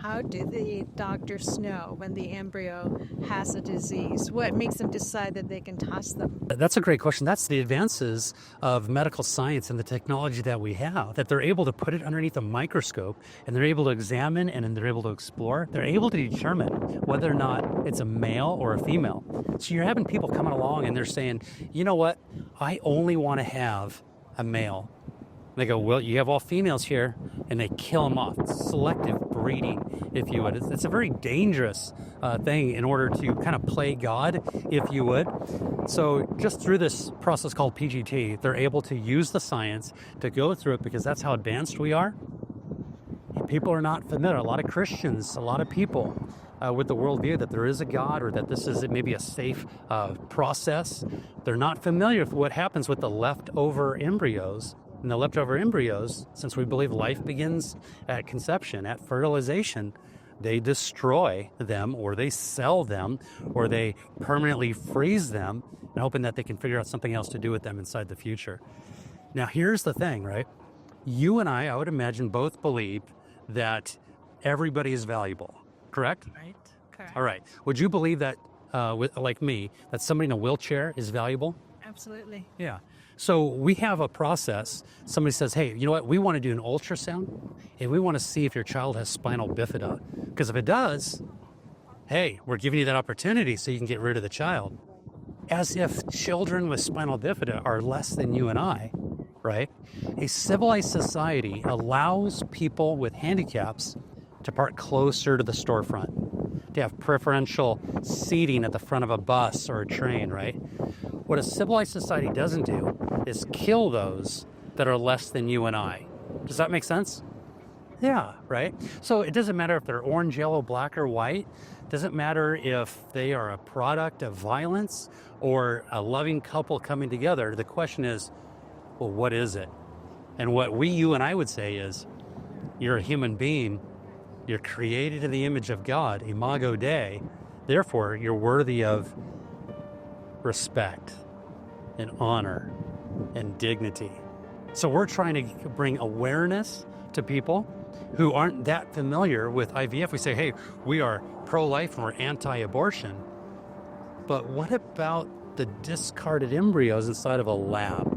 how do the doctors know when the embryo has a disease? What makes them decide that they can toss them? That's a great question. That's the advances of medical science and the technology that we have, that they're able to put it underneath a microscope and they're able to examine and then they're able to explore. They're able to determine whether or not it's a male or a female. So you're having people coming along and they're saying, you know what, I only want to have a male. They go, well, you have all females here, and they kill them off. It's selective breeding, if you would. It's a very dangerous thing in order to kind of play God, if you would. So just through this process called PGT, they're able to use the science to go through it because that's how advanced we are. People are not familiar. A lot of Christians, a lot of people with the worldview that there is a God or that this is maybe a safe process, they're not familiar with what happens with the leftover embryos. And the leftover embryos, since we believe life begins at conception, at fertilization, they destroy them or they sell them or they permanently freeze them and hoping that they can figure out something else to do with them inside the future. Now, here's the thing, right? You and I would imagine, both believe that everybody is valuable, correct? Right. Correct. All right. Would you believe that, like me, that somebody in a wheelchair is valuable? Absolutely. Yeah. So we have a process. Somebody says, hey, you know what? We want to do an ultrasound and we want to see if your child has spinal bifida. Because if it does, hey, we're giving you that opportunity so you can get rid of the child. As if children with spinal bifida are less than you and I, right? A civilized society allows people with handicaps to park closer to the storefront, to have preferential seating at the front of a bus or a train, right? What a civilized society doesn't do is kill those that are less than you and I. Does that make sense? Yeah, right? So it doesn't matter if they're orange, yellow, black, or white. It doesn't matter if they are a product of violence or a loving couple coming together. The question is, well, what is it? And what you and I would say is, you're a human being. You're created in the image of God, Imago Dei. Therefore, you're worthy of respect and honor and dignity. So we're trying to bring awareness to people who aren't that familiar with IVF. We say, hey, we are pro-life and we're anti-abortion. But what about the discarded embryos inside of a lab?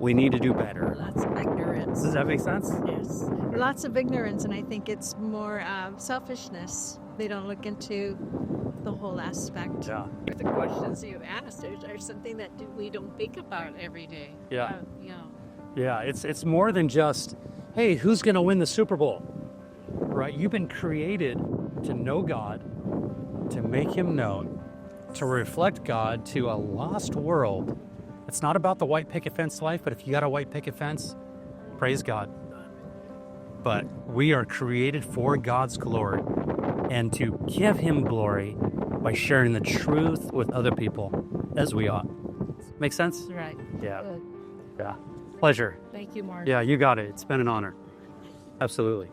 We need to do better. Lots of ignorance. Does that make sense? Yes. Lots of ignorance, and I think it's more selfishness. They don't look into the whole aspect. Yeah. The questions you asked are something that we don't think about every day. Yeah. Yeah. Yeah, it's more than just, hey, who's going to win the Super Bowl? Right? You've been created to know God, to make him known, to reflect God to a lost world. It's not about the white picket fence life, but if you got a white picket fence, praise God. But we are created for God's glory and to give him glory by sharing the truth with other people as we ought. Make sense? Right. Yeah. Good. Yeah. Pleasure. Thank you, Mark. Yeah, you got it. It's been an honor. Absolutely.